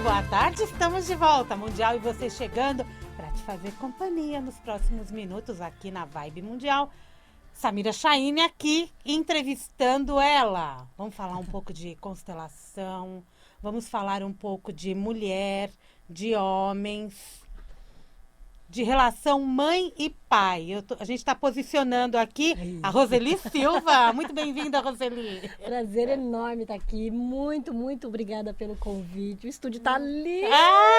boa tarde, estamos de volta, Mundial e você chegando para te fazer companhia nos próximos minutos aqui na Vibe Mundial. Samira Chahine aqui, entrevistando ela. Vamos falar um pouco de constelação, vamos falar um pouco de mulher, de homens, de relação mãe e pai. A gente está posicionando aqui a Roseli Silva. Muito bem-vinda, Roseli. Prazer enorme estar aqui. Muito, muito obrigada pelo convite. O estúdio está lindo.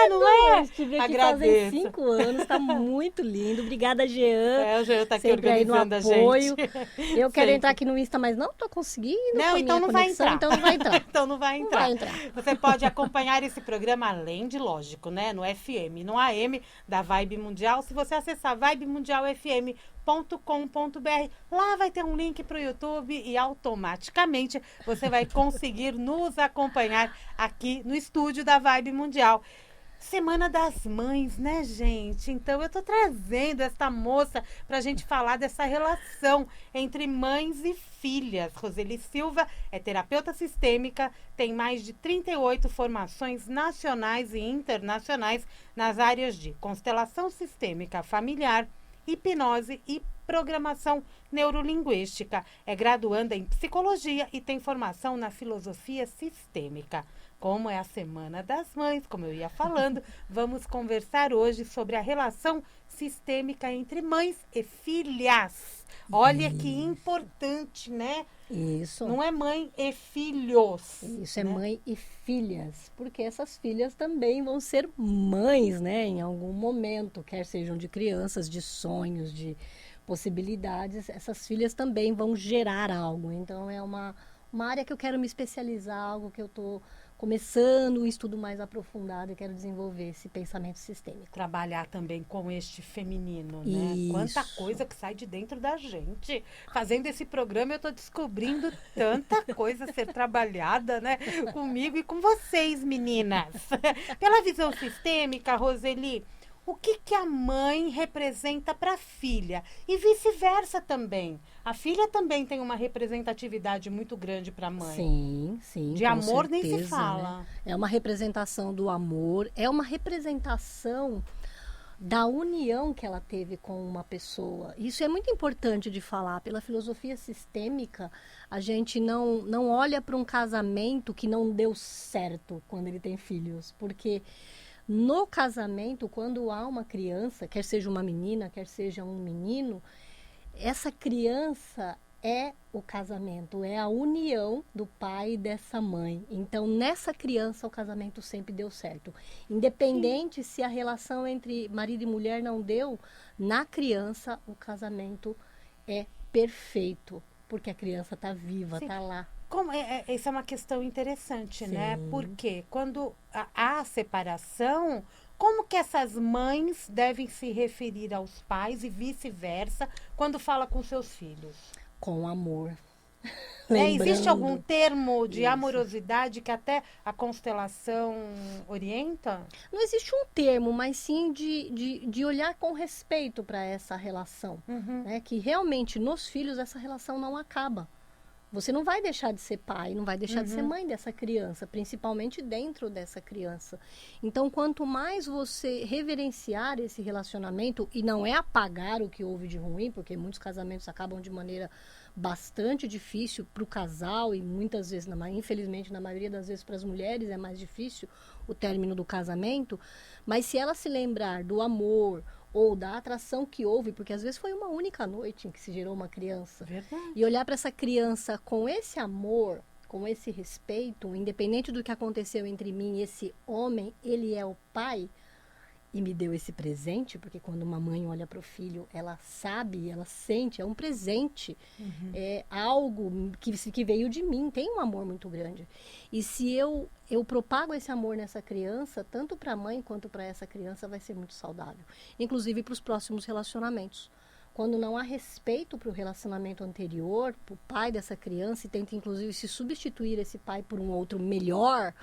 Não é? Estive aqui fazem 5 anos, está muito lindo. Obrigada, Jean. O Jean está aqui organizando a apoio. gente. Eu quero entrar aqui no Insta, mas não estou conseguindo. Não, então não vai entrar. Então não vai entrar. Então não vai entrar. Você pode acompanhar esse programa, além de, lógico, né, no FM, no AM da Vibe Mundial. Se você acessar vibemundialfm.com.br, lá vai ter um link para o YouTube e automaticamente você vai conseguir nos acompanhar aqui no estúdio da Vibe Mundial. Semana das Mães, né, gente? Então eu tô trazendo essa moça pra gente falar dessa relação entre mães e filhas. Roseli Silva é terapeuta sistêmica, tem mais de 38 formações nacionais e internacionais nas áreas de constelação sistêmica familiar, hipnose e programação neurolinguística. É graduanda em psicologia e tem formação na filosofia sistêmica. Como é a Semana das Mães, como eu ia falando, vamos conversar hoje sobre a relação sistêmica entre mães e filhas. Olha que importante, né? Isso. Não é mãe e filhos. Isso, né? É mãe e filhas, porque essas filhas também vão ser mães, né? Em algum momento, quer sejam de crianças, de sonhos, de possibilidades, essas filhas também vão gerar algo. Então, é uma área que eu quero me especializar, algo que eu estou começando um estudo mais aprofundado e quero desenvolver esse pensamento sistêmico. Trabalhar também com este feminino, né? Isso. Quanta coisa que sai de dentro da gente. Fazendo esse programa, eu estou descobrindo tanta coisa a ser trabalhada, né? Comigo e com vocês, meninas. Pela visão sistêmica, Roseli, o que a mãe representa para a filha? E vice-versa também. A filha também tem uma representatividade muito grande para a mãe. Sim, sim. De amor certeza, nem se fala. Né? É uma representação do amor, é uma representação da união que ela teve com uma pessoa. Isso é muito importante de falar. Pela filosofia sistêmica, a gente não olha para um casamento que não deu certo quando ele tem filhos. Porque no casamento, quando há uma criança, quer seja uma menina, quer seja um menino, essa criança é o casamento, é a união do pai e dessa mãe. Então, nessa criança, o casamento sempre deu certo. Independente se a relação entre marido e mulher não deu, na criança, o casamento é perfeito, porque a criança está viva, está lá. Essa é uma questão interessante, Sim. né? Porque quando há separação, como que essas mães devem se referir aos pais e vice-versa quando fala com seus filhos? Com amor. Existe algum termo de Isso. amorosidade que até a constelação orienta? Não existe um termo, mas sim de olhar com respeito para essa relação. Uhum. Né? Que realmente nos filhos essa relação não acaba. Você não vai deixar de ser pai, não vai deixar de ser mãe dessa criança, principalmente dentro dessa criança. Então, quanto mais você reverenciar esse relacionamento, e não é apagar o que houve de ruim, porque muitos casamentos acabam de maneira bastante difícil para o casal, e muitas vezes, infelizmente, na maioria das vezes para as mulheres é mais difícil o término do casamento, mas se ela se lembrar do amor, ou da atração que houve, porque às vezes foi uma única noite em que se gerou uma criança. Verdade. E olhar para essa criança com esse amor, com esse respeito, independente do que aconteceu entre mim e esse homem, ele é o pai e me deu esse presente, porque quando uma mãe olha para o filho, ela sabe, ela sente, é um presente, é algo que veio de mim, tem um amor muito grande. E se eu propago esse amor nessa criança, tanto para a mãe quanto para essa criança, vai ser muito saudável. Inclusive para os próximos relacionamentos. Quando não há respeito para o relacionamento anterior, para o pai dessa criança, e tenta inclusive se substituir esse pai por um outro melhor,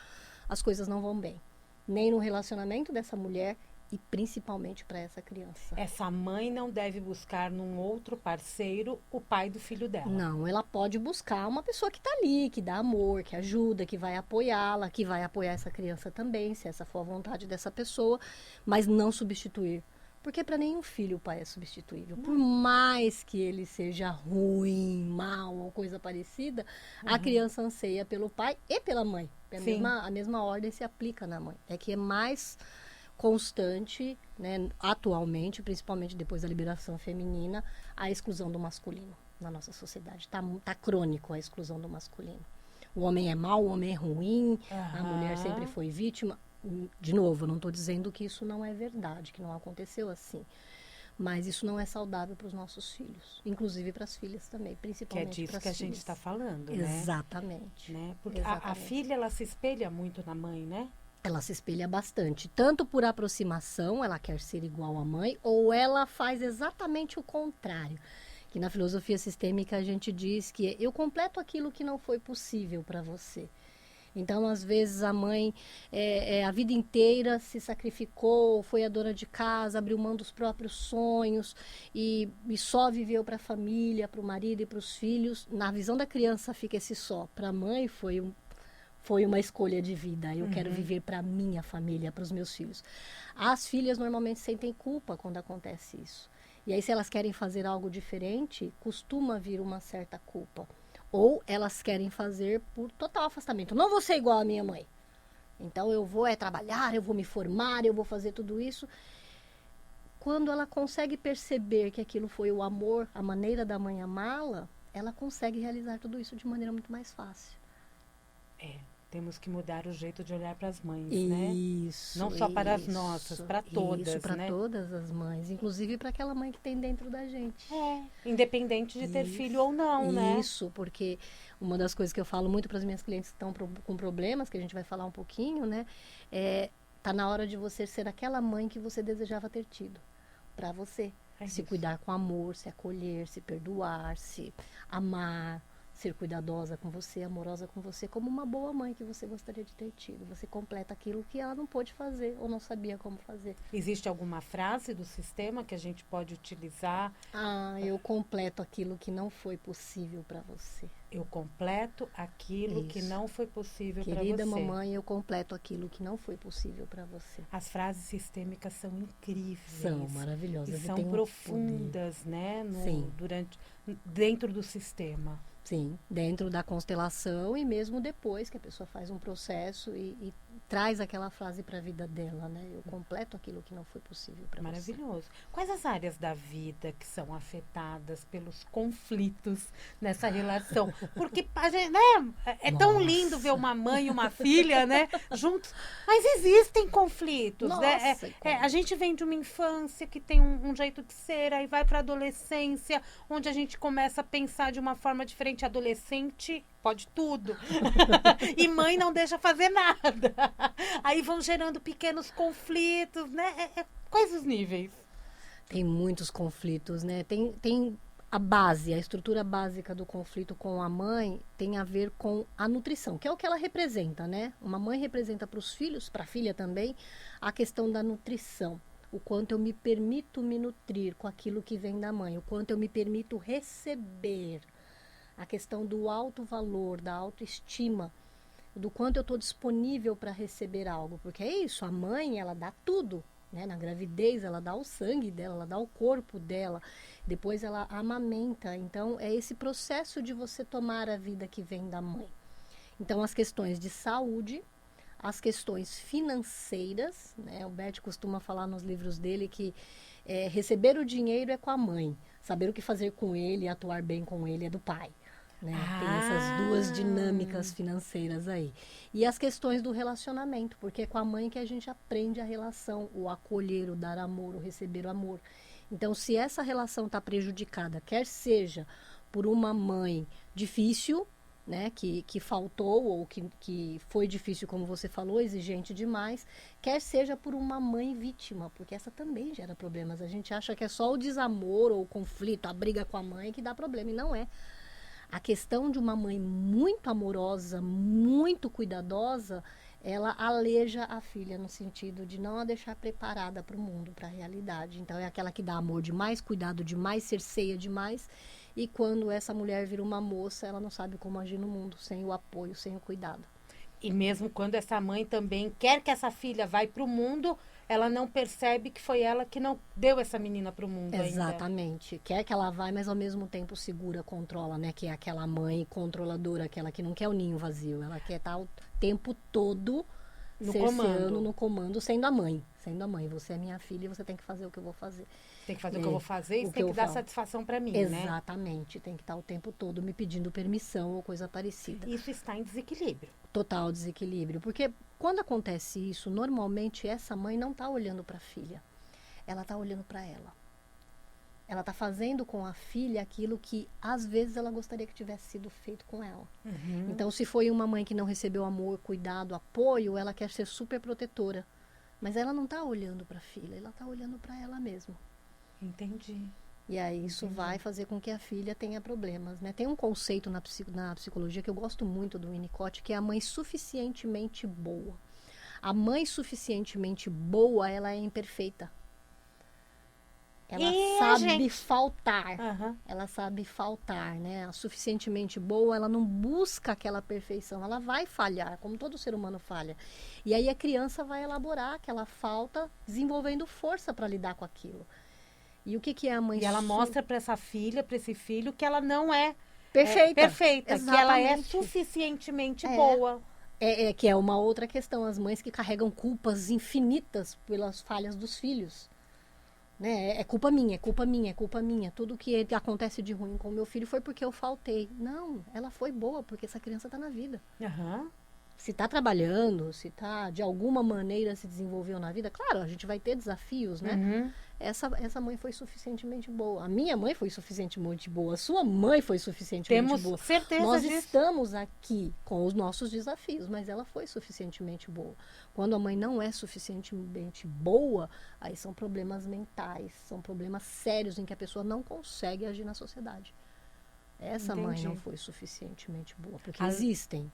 as coisas não vão bem. Nem no relacionamento dessa mulher e principalmente para essa criança. Essa mãe não deve buscar num outro parceiro o pai do filho dela. Não, ela pode buscar uma pessoa que está ali, que dá amor, que ajuda, que vai apoiá-la, que vai apoiar essa criança também, se essa for a vontade dessa pessoa, mas não substituir. Porque para nenhum filho o pai é substituível. Por mais que ele seja ruim, mal ou coisa parecida, a criança anseia pelo pai e pela mãe. A mesma ordem se aplica na mãe. É que é mais constante, né, atualmente, principalmente depois da liberação feminina, a exclusão do masculino na nossa sociedade. Tá crônico a exclusão do masculino. O homem é mau, o homem é ruim, a mulher sempre foi vítima. De novo, eu não estou dizendo que isso não é verdade, que não aconteceu assim. Mas isso não é saudável para os nossos filhos, inclusive para as filhas também, principalmente para as filhas. Que é disso que a gente está falando, né? Exatamente. Né? Porque a filha, ela se espelha muito na mãe, né? Ela se espelha bastante, tanto por aproximação, ela quer ser igual à mãe, ou ela faz exatamente o contrário. Que na filosofia sistêmica a gente diz que eu completo aquilo que não foi possível para você. Então, às vezes, a mãe a vida inteira se sacrificou, foi a dona de casa, abriu mão dos próprios sonhos e só viveu para a família, para o marido e para os filhos. Na visão da criança fica esse só. Para a mãe foi uma escolha de vida. Eu quero viver para a minha família, para os meus filhos. As filhas normalmente sentem culpa quando acontece isso. E aí, se elas querem fazer algo diferente, costuma vir uma certa culpa. Ou elas querem fazer por total afastamento. Não vou ser igual à minha mãe. Então eu vou trabalhar, eu vou me formar, eu vou fazer tudo isso. Quando ela consegue perceber que aquilo foi o amor, a maneira da mãe amá-la, ela consegue realizar tudo isso de maneira muito mais fácil. Temos que mudar o jeito de olhar para as mães, né? Isso. Não só para as nossas, para todas, isso, para né? todas as mães, inclusive para aquela mãe que tem dentro da gente. Independente de ter filho ou não, né? Isso, porque uma das coisas que eu falo muito para as minhas clientes que estão com problemas, que a gente vai falar um pouquinho, né? Tá na hora de você ser aquela mãe que você desejava ter tido, para você. Se cuidar com amor, se acolher, se perdoar, se amar, ser cuidadosa com você, amorosa com você, como uma boa mãe que você gostaria de ter tido. Você completa aquilo que ela não pôde fazer ou não sabia como fazer. Existe alguma frase do sistema que a gente pode utilizar? Eu completo aquilo que não foi possível para você. Eu completo aquilo que não foi possível para você. Querida mamãe, eu completo aquilo que não foi possível para você. As frases sistêmicas são incríveis. São maravilhosas. E são profundas, né? Dentro do sistema. Sim, dentro da constelação e mesmo depois que a pessoa faz um processo e traz aquela frase para a vida dela, né? Eu completo aquilo que não foi possível para você. Maravilhoso. Quais as áreas da vida que são afetadas pelos conflitos nessa relação? Porque a gente, né, é tão lindo ver uma mãe e uma filha, né, juntos, mas existem conflitos. Né? A gente vem de uma infância que tem um jeito de ser, aí vai para a adolescência, onde a gente começa a pensar de uma forma diferente. Adolescente pode tudo. E mãe não deixa fazer nada. Aí vão gerando pequenos conflitos, né? Quais os níveis? Tem muitos conflitos, né? Tem a base, a estrutura básica do conflito com a mãe tem a ver com a nutrição, que é o que ela representa, né? Uma mãe representa para os filhos, para a filha também, a questão da nutrição. O quanto eu me permito me nutrir com aquilo que vem da mãe, o quanto eu me permito receber. A questão do alto valor, da autoestima, do quanto eu estou disponível para receber algo. Porque é isso, a mãe, ela dá tudo, né? Na gravidez, ela dá o sangue dela, ela dá o corpo dela, depois ela amamenta. Então, é esse processo de você tomar a vida que vem da mãe. Então, as questões de saúde, as questões financeiras, né? O Bert costuma falar nos livros dele que receber o dinheiro é com a mãe, saber o que fazer com ele, atuar bem com ele é do pai. Né? Tem essas duas dinâmicas financeiras aí. E as questões do relacionamento, porque é com a mãe que a gente aprende a relação, o acolher, o dar amor, o receber o amor. Então, se essa relação está prejudicada, quer seja por uma mãe difícil, né, que faltou ou que foi difícil, como você falou, exigente demais, quer seja por uma mãe vítima, porque essa também gera problemas. A gente acha que é só o desamor ou o conflito, a briga com a mãe que dá problema, e não é. A questão de uma mãe muito amorosa, muito cuidadosa, ela aleja a filha no sentido de não a deixar preparada para o mundo, para a realidade. Então é aquela que dá amor demais, cuidado demais, cerceia demais. E quando essa mulher vira uma moça, ela não sabe como agir no mundo, sem o apoio, sem o cuidado. E mesmo quando essa mãe também quer que essa filha vá para o mundo, ela não percebe que foi ela que não deu essa menina para o mundo ainda. Exatamente. Quer que ela vá, mas ao mesmo tempo segura, controla, né? Que é aquela mãe controladora, aquela que não quer o ninho vazio. Ela quer estar o tempo todo No cerceando, comando. no comando, sendo a mãe. Sendo a mãe. Você é minha filha e você tem que fazer o que eu vou fazer. Tem que fazer o que eu vou fazer e o que tem que eu dar falo. satisfação para mim, né? Exatamente. Tem que estar o tempo todo me pedindo permissão ou coisa parecida. Isso está em desequilíbrio. Total desequilíbrio. Porque quando acontece isso, normalmente essa mãe não está olhando para a filha. Ela está olhando para ela. Ela está fazendo com a filha aquilo que às vezes ela gostaria que tivesse sido feito com ela. Uhum. Então, se foi uma mãe que não recebeu amor, cuidado, apoio, ela quer ser super protetora. Mas ela não está olhando para a filha, ela está olhando para ela mesma. Entendi. E aí isso vai fazer com que a filha tenha problemas, né? Tem um conceito na psicologia que eu gosto muito do Winnicott, que é a mãe suficientemente boa. A mãe suficientemente boa, ela é imperfeita. Ela sabe faltar. Uhum. Ela sabe faltar, né? A suficientemente boa, ela não busca aquela perfeição. Ela vai falhar, como todo ser humano falha. E aí a criança vai elaborar aquela falta, desenvolvendo força para lidar com aquilo. E o que é a mãe? E ela mostra para essa filha, para esse filho, que ela não é perfeita. Perfeita, que ela é Exatamente. suficientemente boa. Que é uma outra questão. As mães que carregam culpas infinitas pelas falhas dos filhos. Né? É culpa minha, é culpa minha, é culpa minha. Tudo que acontece de ruim com o meu filho foi porque eu faltei. Não, ela foi boa, porque essa criança está na vida. Uhum. Se está trabalhando, se está de alguma maneira se desenvolveu na vida, claro, a gente vai ter desafios, né? Uhum. Essa mãe foi suficientemente boa. A minha mãe foi suficientemente boa. A sua mãe foi suficientemente Temos boa. certeza Nós disso. estamos aqui com os nossos desafios, mas ela foi suficientemente boa. Quando a mãe não é suficientemente boa, aí são problemas mentais, são problemas sérios em que a pessoa não consegue agir na sociedade. Essa mãe não foi suficientemente boa. Porque existem,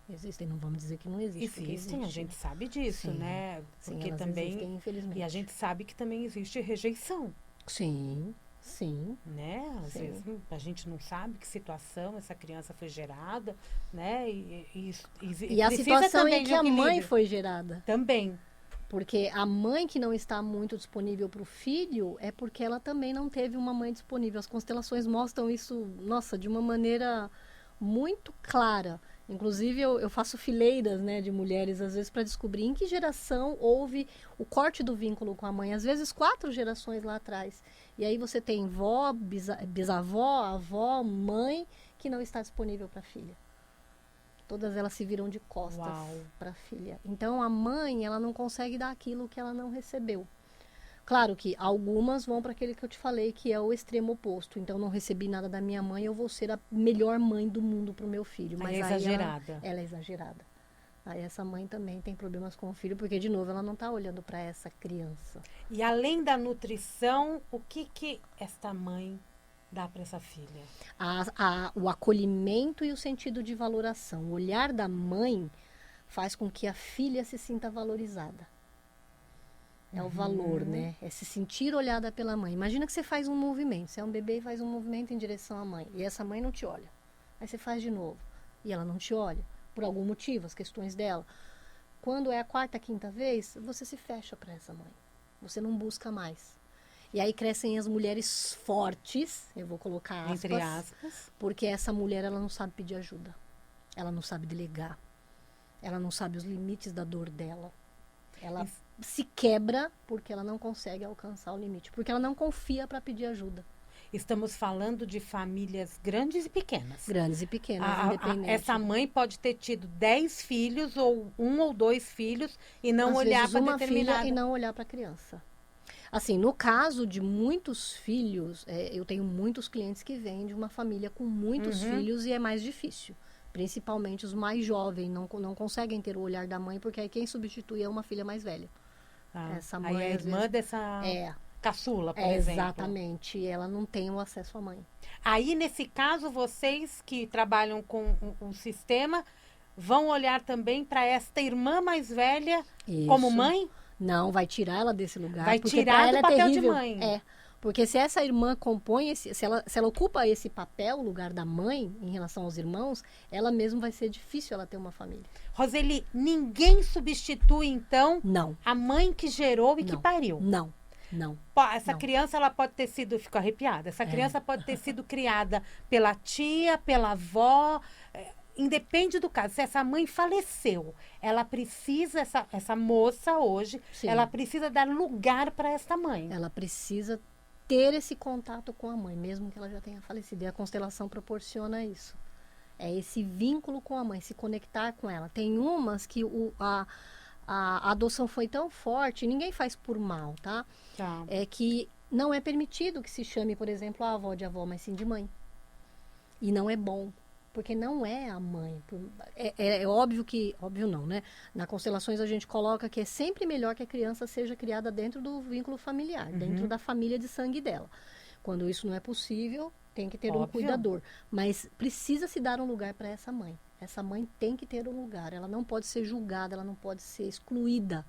não vamos dizer que não existe. Existem, a gente sabe disso, Sim, né? Porque elas também. existem, infelizmente. E a gente sabe que também existe rejeição. Sim. Né? Às vezes a gente não sabe que situação essa criança foi gerada, né? E a situação em que a mãe foi gerada. Também. Porque a mãe que não está muito disponível para o filho é porque ela também não teve uma mãe disponível. As constelações mostram isso, nossa, de uma maneira muito clara. Inclusive, eu faço fileiras, né, de mulheres, às vezes, para descobrir em que geração houve o corte do vínculo com a mãe. Às vezes, 4 gerações lá atrás. E aí você tem vó, bisavó, avó, mãe, que não está disponível para a filha. Todas elas se viram de costas para a filha. Então, a mãe, ela não consegue dar aquilo que ela não recebeu. Claro que algumas vão para aquele que eu te falei, que é o extremo oposto. Então, não recebi nada da minha mãe, eu vou ser a melhor mãe do mundo para o meu filho. Mas aí é exagerada. Ela é exagerada. Aí essa mãe também tem problemas com o filho, porque, de novo, ela não está olhando para essa criança. E além da nutrição, o que esta mãe dá para essa filha? O acolhimento e o sentido de valoração. O olhar da mãe faz com que a filha se sinta valorizada. É o valor, né? É se sentir olhada pela mãe. Imagina que você faz um movimento. Você é um bebê e faz um movimento em direção à mãe. E essa mãe não te olha. Aí você faz de novo. E ela não te olha. Por algum motivo, as questões dela. Quando é a 4ª, 5ª vez, você se fecha para essa mãe. Você não busca mais. E aí crescem as mulheres fortes, eu vou colocar aspas, entre aspas, porque essa mulher, ela não sabe pedir ajuda. Ela não sabe delegar. Ela não sabe os limites da dor dela. Ela se quebra porque ela não consegue alcançar o limite. Porque ela não confia para pedir ajuda. Estamos falando de famílias grandes e pequenas. Grandes e pequenas, independentes. Essa mãe pode ter tido 10 filhos ou 1 ou 2 filhos e não olhar para determinada. Filha e não olhar para a criança. Assim, no caso de muitos filhos, eu tenho muitos clientes que vêm de uma família com muitos filhos e é mais difícil. Principalmente os mais jovens não conseguem ter o olhar da mãe, porque aí quem substitui é uma filha mais velha. Essa mãe, aí a irmã dessa caçula, por exemplo. Exatamente. Ela não tem o acesso à mãe. Aí, nesse caso, vocês que trabalham com o sistema vão olhar também para esta irmã mais velha como Isso. mãe? Não, vai tirar ela desse lugar. Vai porque tirar pra do ela é papel de terrível. mãe. É. Porque se essa irmã compõe, se ela ocupa esse papel, o lugar da mãe, em relação aos irmãos, ela mesma vai ser difícil ela ter uma família. Roseli, ninguém substitui, então, Não, a mãe que gerou e que não, pariu. não, não. Essa Não. criança, ela pode ter sido, fico arrepiada, essa criança pode ter sido criada pela tia, pela avó, independe do caso. Se essa mãe faleceu, ela precisa, essa moça hoje, Sim. ela precisa dar lugar para essa mãe. Ela precisa ter esse contato com a mãe, mesmo que ela já tenha falecido. E a constelação proporciona isso. É esse vínculo com a mãe, se conectar com ela. Tem umas que a adoção foi tão forte, ninguém faz por mal, tá? Tá. É que não é permitido que se chame, por exemplo, a avó de avó, mas sim de mãe. E não é bom, porque não é a mãe. É óbvio que, óbvio não, né? Na Constelações a gente coloca que é sempre melhor que a criança seja criada dentro do vínculo familiar, dentro da família de sangue dela. Quando isso não é possível, tem que ter um Óbvio. cuidador. Mas precisa se dar um lugar para essa mãe. Essa mãe tem que ter um lugar. Ela não pode ser julgada, ela não pode ser excluída,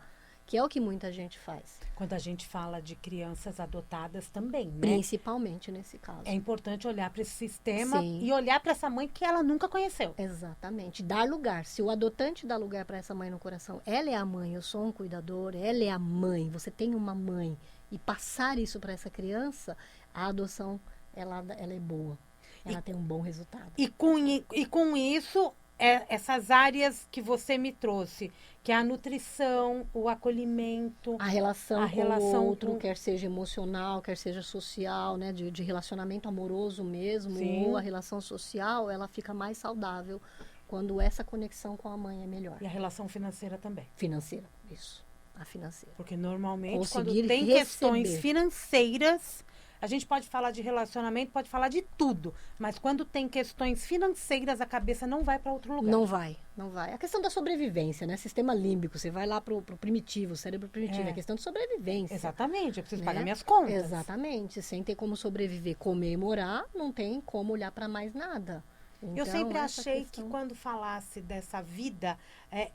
que é o que muita gente faz. Quando a gente fala de crianças adotadas também, né? Principalmente nesse caso. É importante olhar para esse sistema Sim. e olhar para essa mãe que ela nunca conheceu. Exatamente. Dar lugar. Se o adotante dá lugar para essa mãe no coração, ela é a mãe, eu sou um cuidador, ela é a mãe, você tem uma mãe. E passar isso para essa criança, a adoção, ela é boa. Ela tem um bom resultado. E com isso, essas áreas que você me trouxe, que é a nutrição, o acolhimento, A relação A com relação o outro, com- quer seja emocional, quer seja social, né? De relacionamento amoroso mesmo, Sim. ou a relação social, ela fica mais saudável quando essa conexão com a mãe é melhor. e a relação financeira também. Financeira, isso. A financeira. Porque normalmente, Conseguir quando tem receber. questões financeiras, a gente pode falar de relacionamento, pode falar de tudo, mas quando tem questões financeiras, a cabeça não vai para outro lugar. Não vai, não vai. A questão da sobrevivência, né? Sistema límbico, você vai lá pro primitivo, cérebro primitivo, é questão de sobrevivência. Exatamente, eu preciso né? pagar minhas contas. Exatamente. Sem ter como sobreviver, comer e morar, não tem como olhar para mais nada. Eu Então, sempre essa achei questão- que quando falasse dessa vida,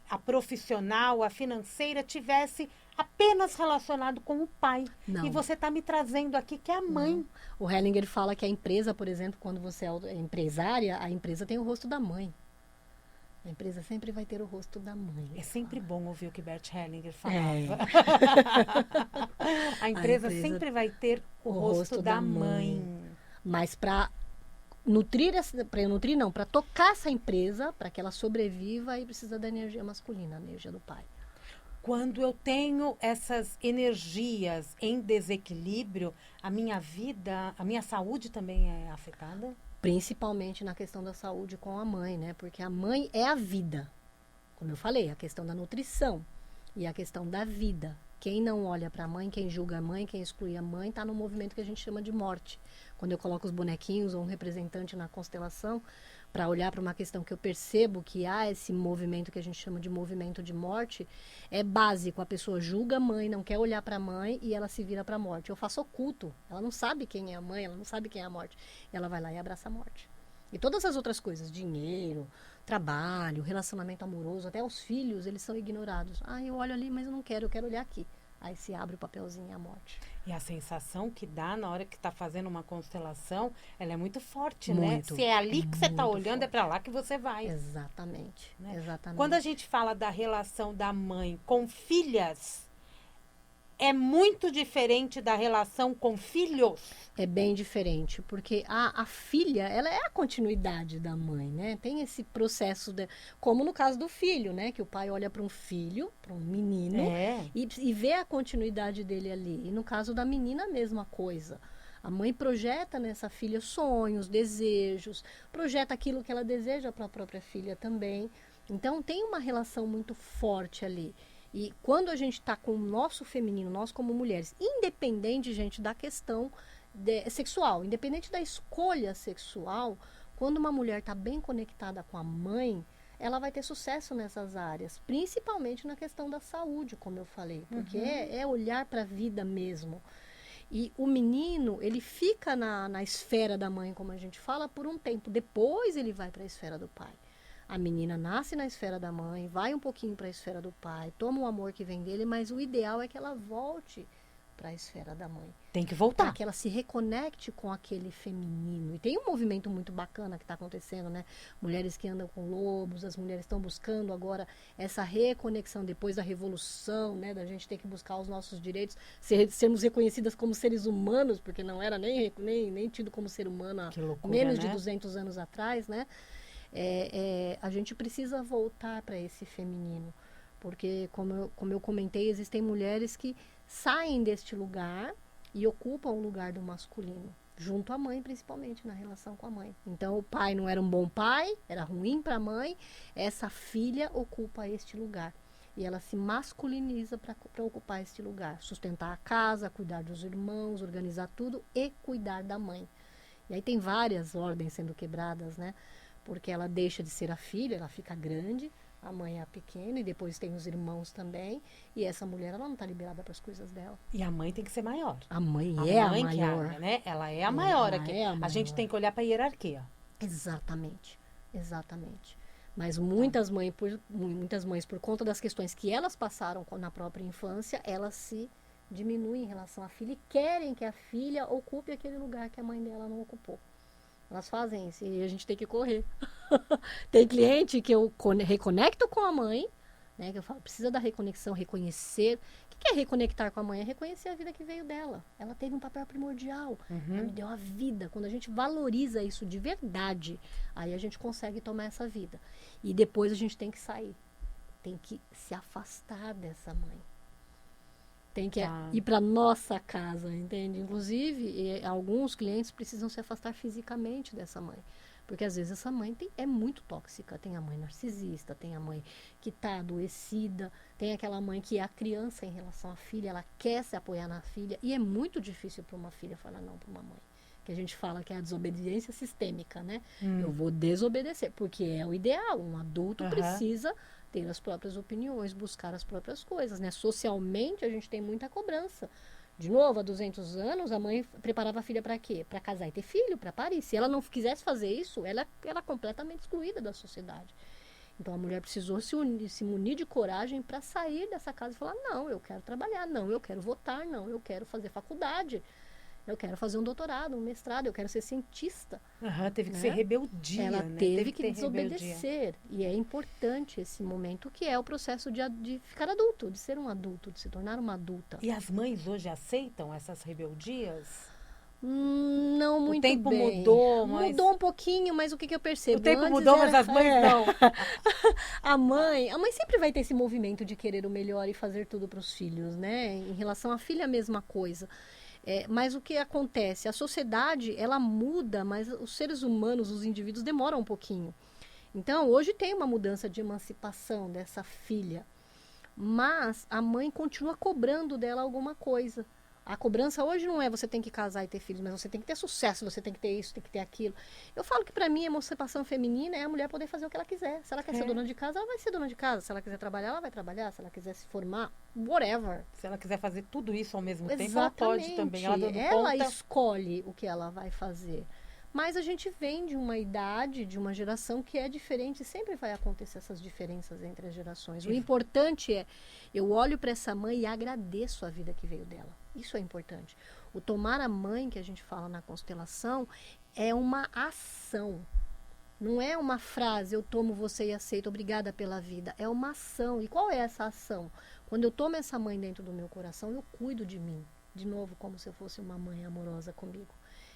a profissional, a financeira, tivesse apenas relacionado com o pai. Não. E você está me trazendo aqui que é a mãe. O Hellinger fala que a empresa, por exemplo, quando você é empresária, a empresa tem o rosto da mãe. A empresa sempre vai ter o rosto da mãe. É sempre bom ouvir o que Bert Hellinger falava. A empresa empresa- sempre vai ter o rosto da mãe. Mas para para tocar essa empresa, para que ela sobreviva, aí precisa da energia masculina, a energia do pai. Quando eu tenho essas energias em desequilíbrio, a minha vida, a minha saúde também é afetada? Principalmente na questão da saúde com a mãe, né? Porque a mãe é a vida. Como eu falei, a questão da nutrição e a questão da vida. Quem não olha para a mãe, quem julga a mãe, quem exclui a mãe, está no movimento que a gente chama de morte. Quando eu coloco os bonequinhos ou um representante na constelação, para olhar para uma questão que eu percebo que há esse movimento que a gente chama de movimento de morte, é básico. A pessoa julga a mãe, não quer olhar para a mãe e ela se vira para a morte. Eu faço oculto. Ela não sabe quem é a mãe, ela não sabe quem é a morte. Ela vai lá e abraça a morte. E todas as outras coisas, dinheiro, trabalho, relacionamento amoroso, até os filhos, eles são ignorados. Ah, eu olho ali, mas eu não quero, eu quero olhar aqui. Aí se abre o papelzinho e a morte. E a sensação que dá na hora que está fazendo uma constelação, ela é muito forte, né? Muito, Se é ali que você está muito olhando, é para lá que você vai. Exatamente, Né? exatamente. Quando a gente fala da relação da mãe com filhas, é muito diferente da relação com filhos? É bem diferente, porque a filha, ela é a continuidade da mãe, né? Tem esse processo, como no caso do filho, né? Que o pai olha para um filho, para um menino, e vê a continuidade dele ali. E no caso da menina, a mesma coisa. A mãe projeta nessa filha sonhos, desejos, projeta aquilo que ela deseja para a própria filha também. Então, tem uma relação muito forte ali. E quando a gente está com o nosso feminino, nós como mulheres, independente, gente, da questão sexual, independente da escolha sexual, quando uma mulher está bem conectada com a mãe, ela vai ter sucesso nessas áreas, principalmente na questão da saúde, como eu falei, porque é olhar para a vida mesmo. E o menino, ele fica na esfera da mãe, como a gente fala, por um tempo. Depois ele vai para a esfera do pai. A menina nasce na esfera da mãe, vai um pouquinho para a esfera do pai, toma o amor que vem dele, mas o ideal é que ela volte para a esfera da mãe. Tem que Para voltar. que ela se reconecte com aquele feminino. E tem um movimento muito bacana que está acontecendo, né? Mulheres que andam com lobos, as mulheres estão buscando agora essa reconexão depois da revolução, né? Da gente ter que buscar os nossos direitos, sermos reconhecidas como seres humanos, porque não era nem tido como ser humano há Que loucura, menos né? de 200 anos atrás, né? A gente precisa voltar para esse feminino. Porque, como eu comentei, existem mulheres que saem deste lugar e ocupam o lugar do masculino, junto à mãe, principalmente, na relação com a mãe. Então, o pai não era um bom pai, era ruim para a mãe, essa filha ocupa este lugar. E ela se masculiniza para ocupar este lugar, sustentar a casa, cuidar dos irmãos, organizar tudo e cuidar da mãe. E aí tem várias ordens sendo quebradas, né? Porque ela deixa de ser a filha, ela fica grande, a mãe é a pequena, e depois tem os irmãos também, e essa mulher, ela não está liberada para as coisas dela. E a mãe tem que ser maior. A mãe A é a mãe que maior. né? Ela é a maior Ela aqui. é a A gente maior. tem que olhar para a hierarquia. Exatamente, exatamente. Mas muitas mães, por conta das questões que elas passaram na própria infância, elas se diminuem em relação à filha e querem que a filha ocupe aquele lugar que a mãe dela não ocupou. Elas fazem isso e a gente tem que correr. Tem cliente que eu reconecto com a mãe, né? Que eu falo, precisa da reconexão, reconhecer. O que é reconectar com a mãe? É reconhecer a vida que veio dela. Ela teve um papel primordial. Ela me deu a vida. Quando a gente valoriza isso de verdade, aí a gente consegue tomar essa vida. E depois a gente tem que sair. Tem que se afastar dessa mãe. Tem que ir para nossa casa, entende? Inclusive, alguns clientes precisam se afastar fisicamente dessa mãe. Porque às vezes essa mãe é muito tóxica. Tem a mãe narcisista, tem a mãe que está adoecida, tem aquela mãe que é a criança em relação à filha, ela quer se apoiar na filha. E é muito difícil para uma filha falar não para uma mãe. Que a gente fala que é a desobediência sistêmica, né? Eu vou desobedecer, porque é o ideal. Um adulto precisa ter as próprias opiniões, buscar as próprias coisas, né? Socialmente, a gente tem muita cobrança. De novo, há 200 anos, a mãe preparava a filha para quê? Para casar e ter filho, para parir. Se ela não quisesse fazer isso, ela era completamente excluída da sociedade. Então, a mulher precisou se munir de coragem para sair dessa casa e falar, não, eu quero trabalhar, não, eu quero votar, não, eu quero fazer faculdade, eu quero fazer um doutorado, um mestrado, eu quero ser cientista. Teve que né? ser rebeldia, Ela né? teve que ter desobedecer. E é importante esse momento, que é o processo de ficar adulto, de ser um adulto, de se tornar uma adulta. E as mães hoje aceitam essas rebeldias? Não muito bem. O tempo mudou, mas... Mudou um pouquinho, mas o que eu percebo? O tempo Antes mudou, mas as mães não. A mãe sempre vai ter esse movimento de querer o melhor e fazer tudo para os filhos, né? Em relação à filha, a mesma coisa. Mas o que acontece? A sociedade, ela muda, mas os seres humanos, os indivíduos, demoram um pouquinho. Então, hoje tem uma mudança de emancipação dessa filha, mas a mãe continua cobrando dela alguma coisa. A cobrança hoje não é você tem que casar e ter filhos, mas você tem que ter sucesso, você tem que ter isso, tem que ter aquilo. Eu falo que para mim a emancipação feminina é a mulher poder fazer o que ela quiser. Se ela quer ser dona de casa, ela vai ser dona de casa. Se ela quiser trabalhar, ela vai trabalhar. Se ela quiser se formar, whatever. Se ela quiser fazer tudo isso ao mesmo tempo, Exatamente. ela pode também. Ela escolhe o que ela vai fazer. Mas a gente vem de uma idade, de uma geração que é diferente. Sempre vai acontecer essas diferenças entre as gerações. O importante é, eu olho para essa mãe e agradeço a vida que veio dela. Isso é importante. O tomar a mãe, que a gente fala na constelação, é uma ação. Não é uma frase, eu tomo você e aceito, obrigada pela vida. É uma ação. E qual é essa ação? Quando eu tomo essa mãe dentro do meu coração, eu cuido de mim. De novo, como se eu fosse uma mãe amorosa comigo.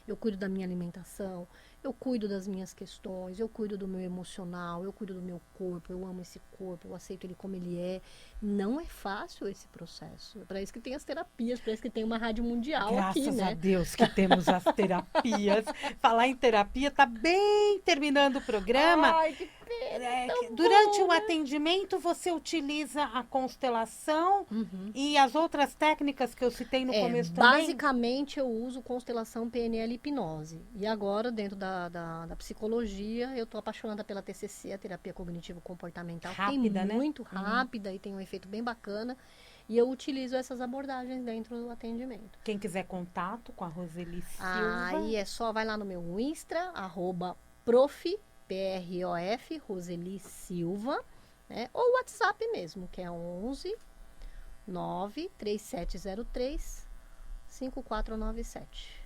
Eu cuido da minha alimentação, eu cuido das minhas questões, eu cuido do meu emocional, eu cuido do meu corpo, eu amo esse corpo, eu aceito ele como ele é. Não é fácil esse processo. É para isso que tem as terapias, para isso que tem uma rádio mundial aqui, né? Graças a Deus que temos as terapias. Falar em terapia, tá bem terminando o programa. Ai, que pena, durante o atendimento, você utiliza a constelação e as outras técnicas que eu citei no começo também? Basicamente, eu uso constelação, PNL e hipnose. E agora, dentro da psicologia, eu tô apaixonada pela TCC, a terapia cognitivo-comportamental. Rápida, né? Muito rápida e tem um efeito bem bacana. E eu utilizo essas abordagens dentro do atendimento. Quem quiser contato com a Roseli Silva... Aí é só, vai lá no meu Insta, @prof, PROF, Roseli Silva, né? Ou o WhatsApp mesmo, que é 11 93703 5497.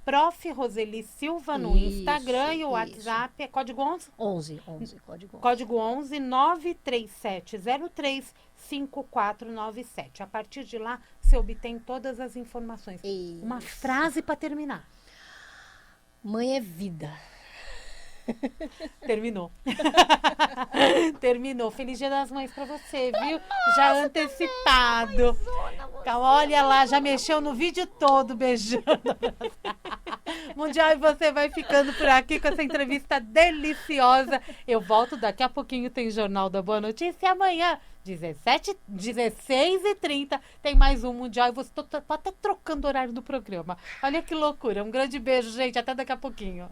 @Prof. Roseli Silva no Isso, Instagram e o isso. WhatsApp é código 11? 11, código 11. Código 11 93703 5497. A partir de lá, você obtém todas as informações. Isso. Uma frase para terminar. Mãe é vida. Terminou. Terminou. Feliz Dia das Mães para você, viu? Já antecipado. Então, olha lá, já mexeu no vídeo todo beijando. Mundial, e você vai ficando por aqui com essa entrevista deliciosa. Eu volto daqui a pouquinho, tem Jornal da Boa Notícia. E amanhã, 16h30, tem mais um Mundial. E você tá até trocando o horário do programa. Olha que loucura. Um grande beijo, gente. Até daqui a pouquinho.